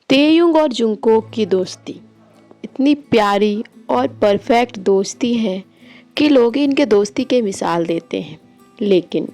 तेयुंग और जुंगकोक की दोस्ती इतनी प्यारी और परफेक्ट दोस्ती है कि लोग इनके दोस्ती के मिसाल देते हैं। लेकिन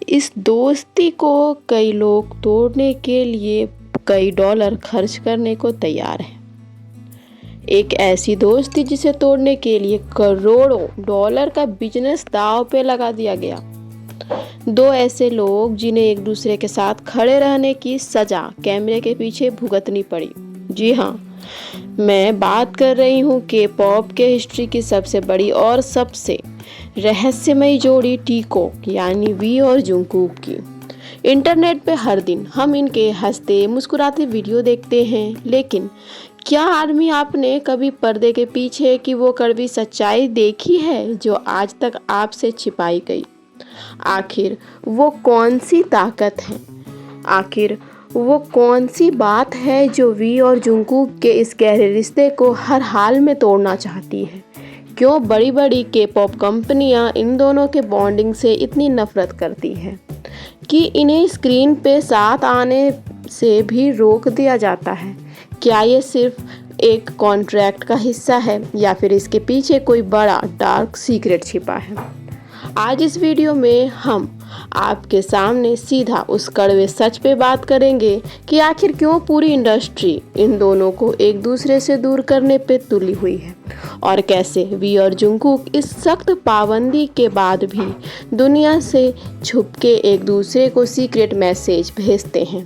इस दोस्ती को कई लोग तोड़ने के लिए कई डॉलर खर्च करने को तैयार हैं। एक ऐसी दोस्ती जिसे तोड़ने के लिए करोड़ों डॉलर का बिजनेस दांव पे लगा दिया गया। दो ऐसे लोग जिन्हें एक दूसरे के साथ खड़े रहने की सजा कैमरे के पीछे भुगतनी पड़ी। जी हाँ, मैं बात कर रही हूँ के पॉप के हिस्ट्री की सबसे बड़ी और सबसे रहस्यमयी जोड़ी टीकोक यानी वी और जुंगकोक की। इंटरनेट पे हर दिन हम इनके हंसते मुस्कुराते वीडियो देखते हैं, लेकिन क्या आर्मी आपने कभी पर्दे के पीछे की वो कड़वी सच्चाई देखी है जो आज तक आपसे छिपाई गई? आखिर वो कौन सी ताकत है, आखिर वो कौन सी बात है जो वी और जुंगकोक के इस गहरे रिश्ते को हर हाल में तोड़ना चाहती है? क्यों बड़ी बड़ी के पॉप कंपनियां इन दोनों के बॉन्डिंग से इतनी नफरत करती हैं कि इन्हें स्क्रीन पे साथ आने से भी रोक दिया जाता है? क्या ये सिर्फ एक कॉन्ट्रैक्ट का हिस्सा है या फिर इसके पीछे कोई बड़ा डार्क सीक्रेट छिपा है? आज इस वीडियो में हम आपके सामने सीधा उस कड़वे सच पे बात करेंगे कि आखिर क्यों पूरी इंडस्ट्री इन दोनों को एक दूसरे से दूर करने पे तुली हुई है और कैसे वी और जुंगकोक इस सख्त पाबंदी के बाद भी दुनिया से छुप के एक दूसरे को सीक्रेट मैसेज भेजते हैं।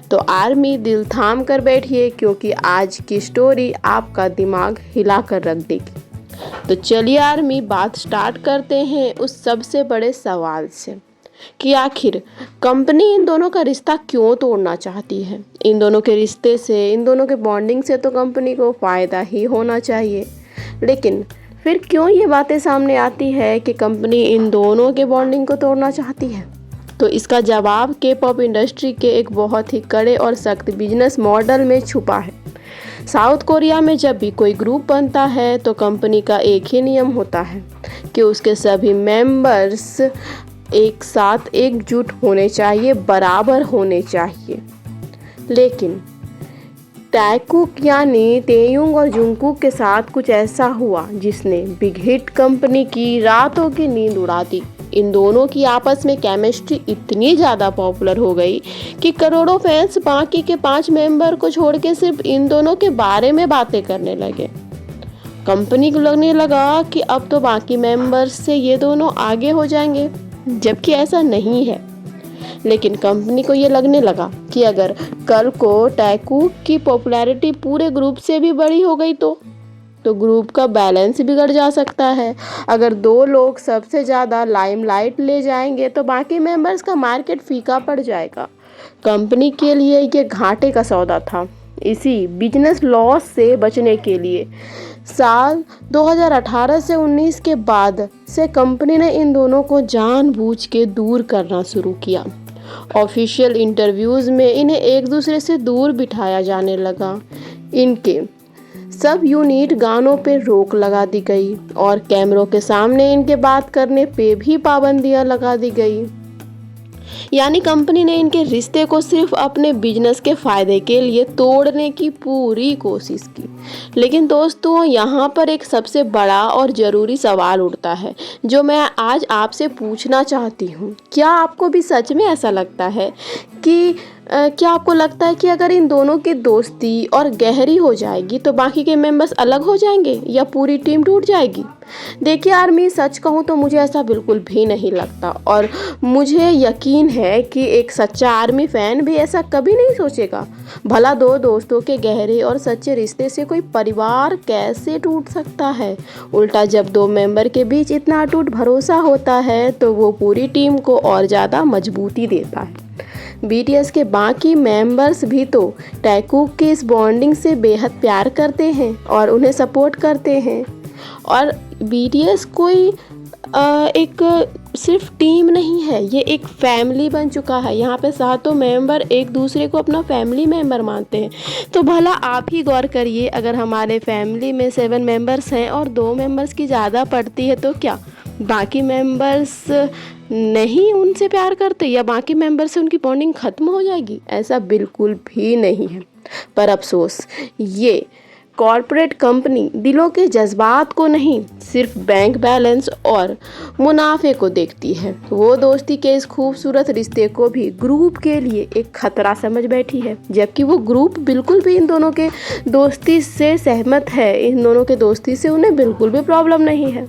तो आर्मी दिल थाम कर बैठिए, क्योंकि आज की स्टोरी आपका दिमाग हिला कर रख देगी। तो चलिए आर्मी, बात स्टार्ट करते हैं उस सबसे बड़े सवाल से कि आखिर कंपनी इन दोनों का रिश्ता क्यों तोड़ना चाहती है। इन दोनों के रिश्ते से, इन दोनों के बॉन्डिंग से तो कंपनी को फ़ायदा ही होना चाहिए, लेकिन फिर क्यों ये बातें सामने आती है कि कंपनी इन दोनों के बॉन्डिंग को तोड़ना चाहती है? तो इसका जवाब के पॉप इंडस्ट्री के एक बहुत ही कड़े और सख्त बिजनेस मॉडल में छुपा है। साउथ कोरिया में जब भी कोई ग्रुप बनता है तो कंपनी का एक ही नियम होता है कि उसके सभी मेंबर्स एक साथ एकजुट होने चाहिए, बराबर होने चाहिए। लेकिन टैकुक यानी तेयुंग और जुंगकोक के साथ कुछ ऐसा हुआ जिसने बिग हिट कंपनी की रातों की नींद उड़ा दी। इन दोनों की आपस में केमिस्ट्री इतनी ज़्यादा पॉपुलर हो गई कि करोड़ों फैंस बाकी के 5 मेंबर को छोड़ के सिर्फ इन दोनों के बारे में बातें करने लगे। कंपनी को लगने लगा कि अब तो बाकी मेंबर्स से ये दोनों आगे हो जाएंगे, जबकि ऐसा नहीं है। लेकिन कंपनी को ये लगने लगा कि अगर कल को टैकुक की पॉपुलैरिटी पूरे ग्रुप से भी बड़ी हो गई तो ग्रुप का बैलेंस बिगड़ जा सकता है। अगर 2 लोग सबसे ज़्यादा लाइमलाइट ले जाएंगे तो बाकी मेंबर्स का मार्केट फीका पड़ जाएगा। कंपनी के लिए ये घाटे का सौदा था। इसी बिजनेस लॉस से बचने के लिए साल 2018 से 19 के बाद से कंपनी ने इन दोनों को जानबूझ के दूर करना शुरू किया। ऑफिशियल इंटरव्यूज़ में इन्हें एक दूसरे से दूर बिठाया जाने लगा। इनके सब यूनिट गानों पे रोक लगा दी गई और कैमरों के सामने इनके बात करने पे भी पाबंदियां लगा दी गई। यानी कंपनी ने इनके रिश्ते को सिर्फ अपने बिजनेस के फ़ायदे के लिए तोड़ने की पूरी कोशिश की। लेकिन दोस्तों, यहाँ पर एक सबसे बड़ा और ज़रूरी सवाल उठता है जो मैं आज आपसे पूछना चाहती हूँ। क्या आपको भी सच में ऐसा लगता है कि क्या आपको लगता है कि अगर इन दोनों की दोस्ती और गहरी हो जाएगी तो बाकी के मेंबर्स अलग हो जाएंगे या पूरी टीम टूट जाएगी? देखिए आर्मी, सच कहूँ तो मुझे ऐसा बिल्कुल भी नहीं लगता और मुझे यकीन है कि एक सच्चा आर्मी फ़ैन भी ऐसा कभी नहीं सोचेगा। भला 2 दोस्तों के गहरे और सच्चे रिश्ते से कोई परिवार कैसे टूट सकता है? उल्टा जब 2 मेंबर के बीच इतना अटूट भरोसा होता है तो वो पूरी टीम को और ज़्यादा मजबूती देता है। बीटीएस के बाकी मेंबर्स भी तो टैकुक की इस बॉन्डिंग से बेहद प्यार करते हैं और उन्हें सपोर्ट करते हैं। और बीटीएस कोई एक सिर्फ टीम नहीं है, ये एक फैमिली बन चुका है। यहाँ पे सातों मेंबर एक दूसरे को अपना फैमिली मेंबर मानते हैं। तो भला आप ही गौर करिए, अगर हमारे फैमिली में 7 मेंबर्स हैं और 2 मेंबर्स की ज़्यादा पड़ती है तो क्या बाकी मेंबर्स नहीं उनसे प्यार करते या बाकी मेंबर से उनकी बॉन्डिंग ख़त्म हो जाएगी? ऐसा बिल्कुल भी नहीं है। पर अफसोस, ये कॉरपोरेट कंपनी दिलों के जज्बात को नहीं, सिर्फ बैंक बैलेंस और मुनाफे को देखती है। वो दोस्ती के इस खूबसूरत रिश्ते को भी ग्रुप के लिए एक खतरा समझ बैठी है, जबकि वो ग्रुप बिल्कुल भी इन दोनों के दोस्ती से सहमत है। इन दोनों के दोस्ती से उन्हें बिल्कुल भी प्रॉब्लम नहीं है।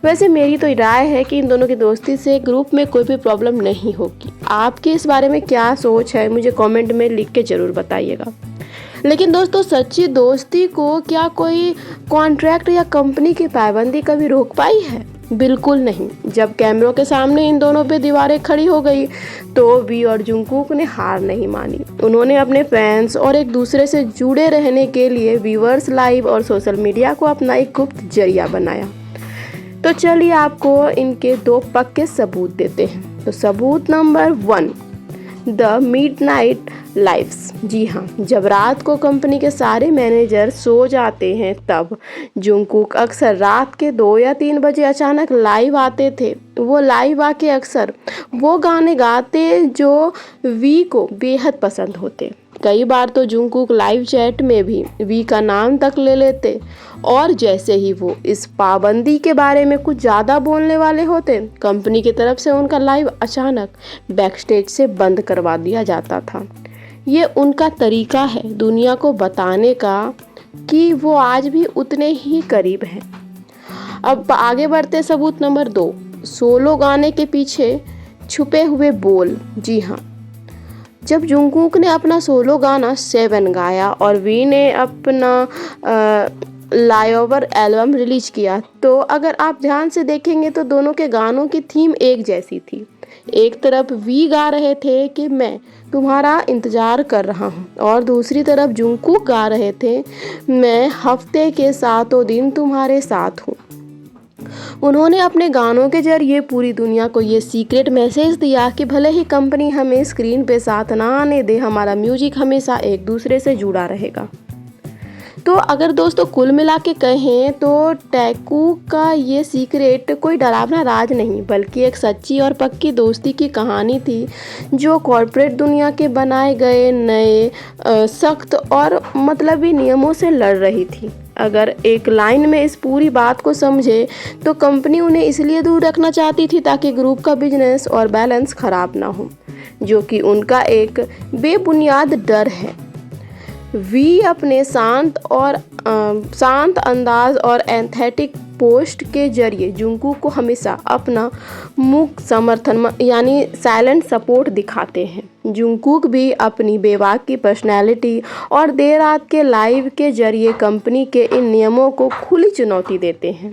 वैसे मेरी तो राय है कि इन दोनों की दोस्ती से ग्रुप में कोई भी प्रॉब्लम नहीं होगी। आपकी इस बारे में क्या सोच है, मुझे कमेंट में लिख के ज़रूर बताइएगा। लेकिन दोस्तों, सच्ची दोस्ती को क्या कोई कॉन्ट्रैक्ट या कंपनी की पाबंदी कभी रोक पाई है? बिल्कुल नहीं। जब कैमरों के सामने इन दोनों पे दीवारें खड़ी हो गई तो वी और जंगकुक ने हार नहीं मानी। उन्होंने अपने फैंस और एक दूसरे से जुड़े रहने के लिए व्यूअर्स, लाइव और सोशल मीडिया को अपना एक गुप्त जरिया बनाया। तो चलिए आपको इनके 2 पक्के सबूत देते हैं। तो सबूत नंबर 1, द मिडनाइट लाइव्स। जी हाँ, जब रात को कंपनी के सारे मैनेजर सो जाते हैं तब जंगकुक अक्सर रात के 2 या 3 बजे अचानक लाइव आते थे। वो लाइव आके अक्सर वो गाने गाते जो वी को बेहद पसंद होते। कई बार तो जंगकुक लाइव चैट में भी वी का नाम तक ले लेते, और जैसे ही वो इस पाबंदी के बारे में कुछ ज़्यादा बोलने वाले होते, कंपनी की तरफ से उनका लाइव अचानक बैकस्टेज से बंद करवा दिया जाता था। ये उनका तरीका है दुनिया को बताने का कि वो आज भी उतने ही करीब हैं। अब आगे बढ़ते सबूत नंबर 2, सोलो गाने के पीछे छुपे हुए बोल। जी हाँ, जब जंगकुक ने अपना सोलो गाना 7 गाया और वी ने अपना लाइवर एल्बम रिलीज किया, तो अगर आप ध्यान से देखेंगे तो दोनों के गानों की थीम एक जैसी थी। एक तरफ वी गा रहे थे कि मैं तुम्हारा इंतज़ार कर रहा हूँ, और दूसरी तरफ जंगकुक गा रहे थे, मैं हफ्ते के 7 दिन तुम्हारे साथ हूँ। उन्होंने अपने गानों के जरिए पूरी दुनिया को ये सीक्रेट मैसेज दिया कि भले ही कंपनी हमें स्क्रीन पे साथ ना आने दे, हमारा म्यूजिक हमेशा एक दूसरे से जुड़ा रहेगा। तो अगर दोस्तों कुल मिला के कहें तो टैकूक का ये सीक्रेट कोई डरावना राज नहीं, बल्कि एक सच्ची और पक्की दोस्ती की कहानी थी जो कॉरपोरेट दुनिया के बनाए गए नए सख्त और मतलबी नियमों से लड़ रही थी। अगर एक लाइन में इस पूरी बात को समझे तो कंपनी उन्हें इसलिए दूर रखना चाहती थी ताकि ग्रुप का बिजनेस और बैलेंस खराब ना हो, जो कि उनका एक बेबुनियाद डर है। वी अपने शांत अंदाज और एंथेटिक पोस्ट के जरिए जंगकुक को हमेशा अपना मूक समर्थन यानी साइलेंट सपोर्ट दिखाते हैं। जंगकुक भी अपनी बेबाकी पर्सनैलिटी और देर रात के लाइव के जरिए कंपनी के इन नियमों को खुली चुनौती देते हैं।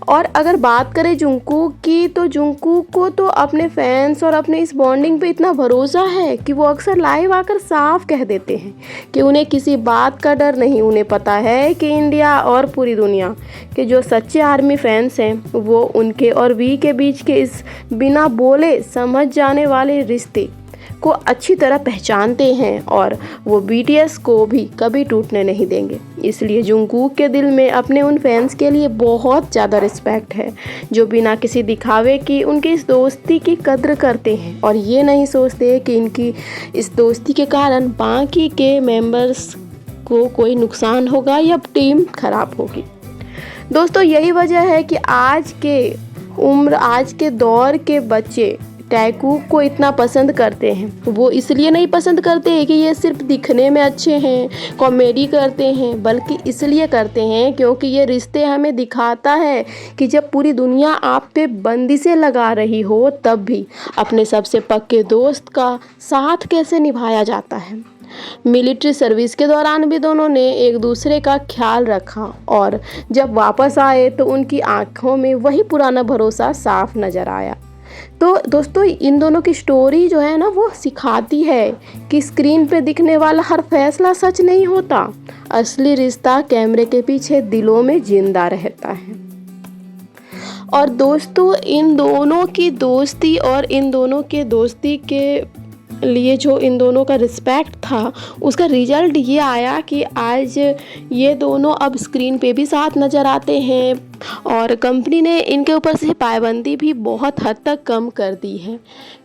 और अगर बात करें जंगकुक की, तो जंगकुक को तो अपने फैंस और अपने इस बॉन्डिंग पे इतना भरोसा है कि वो अक्सर लाइव आकर साफ कह देते हैं कि उन्हें किसी बात का डर नहीं। उन्हें पता है कि इंडिया और पूरी दुनिया के जो सच्चे आर्मी फैंस हैं वो उनके और वी के बीच के इस बिना बोले समझ जाने वाले रिश्ते को अच्छी तरह पहचानते हैं, और वो बीटीएस को भी कभी टूटने नहीं देंगे। इसलिए जंगकुक के दिल में अपने उन फैंस के लिए बहुत ज़्यादा रिस्पेक्ट है, जो बिना किसी दिखावे की उनकी इस दोस्ती की कद्र करते हैं और ये नहीं सोचते कि इनकी इस दोस्ती के कारण बाकी के मेंबर्स को कोई नुकसान होगा या टीम खराब होगी। दोस्तों, यही वजह है कि आज के दौर के बच्चे टैकूक को इतना पसंद करते हैं। वो इसलिए नहीं पसंद करते हैं कि ये सिर्फ दिखने में अच्छे हैं, कॉमेडी करते हैं, बल्कि इसलिए करते हैं क्योंकि ये रिश्ते हमें दिखाता है कि जब पूरी दुनिया आप पे बंदिशें लगा रही हो तब भी अपने सबसे पक्के दोस्त का साथ कैसे निभाया जाता है। मिलिट्री सर्विस के दौरान भी दोनों ने एक दूसरे का ख्याल रखा, और जब वापस आए तो उनकी आंखों में वही पुराना भरोसा साफ नज़र आया। तो दोस्तों, इन दोनों की स्टोरी जो है ना, वो सिखाती है कि स्क्रीन पे दिखने वाला हर फैसला सच नहीं होता। असली रिश्ता कैमरे के पीछे दिलों में जिंदा रहता है। और दोस्तों, इन दोनों की दोस्ती और इन दोनों के दोस्ती के लिए जो इन दोनों का रिस्पेक्ट था, उसका रिजल्ट ये आया कि आज ये दोनों अब स्क्रीन पे भी साथ नज़र आते हैं और कंपनी ने इनके ऊपर से पाबंदी भी बहुत हद तक कम कर दी है,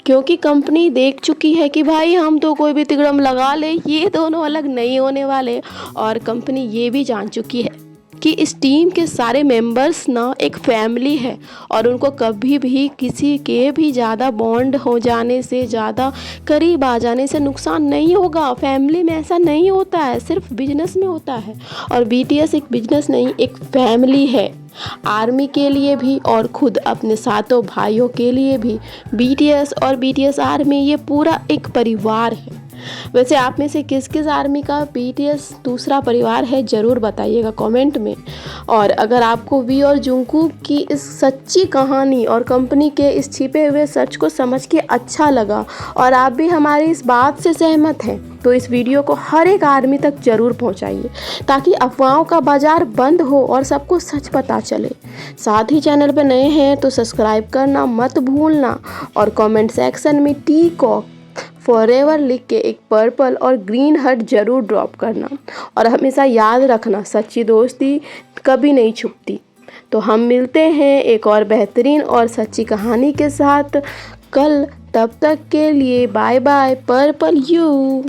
क्योंकि कंपनी देख चुकी है कि भाई हम तो कोई भी तिकड़म लगा ले, ये दोनों अलग नहीं होने वाले। और कंपनी ये भी जान चुकी है कि इस टीम के सारे मेंबर्स ना एक फैमिली है और उनको कभी भी किसी के भी ज़्यादा बॉन्ड हो जाने से, ज़्यादा करीब आ जाने से नुकसान नहीं होगा। फैमिली में ऐसा नहीं होता है, सिर्फ बिजनेस में होता है। और बीटीएस एक बिजनेस नहीं, एक फैमिली है। आर्मी के लिए भी और खुद अपने सातों भाइयों के लिए भी बीटीएस और बीटीएस आर्मी ये पूरा एक परिवार है। वैसे आप में से किस किस आर्मी का बीटीएस दूसरा परिवार है, ज़रूर बताइएगा कमेंट में। और अगर आपको वी और जुंगकुक की इस सच्ची कहानी और कंपनी के इस छिपे हुए सच को समझ के अच्छा लगा और आप भी हमारी इस बात से सहमत हैं, तो इस वीडियो को हर एक आर्मी तक ज़रूर पहुंचाइए, ताकि अफवाहों का बाजार बंद हो और सबको सच पता चले। साथ ही चैनल पर नए हैं तो सब्सक्राइब करना मत भूलना और कमेंट सेक्शन में टीकॉक फॉरएवर लिख के एक पर्पल और ग्रीन हार्ट ज़रूर ड्रॉप करना। और हमेशा याद रखना, सच्ची दोस्ती कभी नहीं छुपती। तो हम मिलते हैं एक और बेहतरीन और सच्ची कहानी के साथ कल। तब तक के लिए बाय बाय पर्पल यू।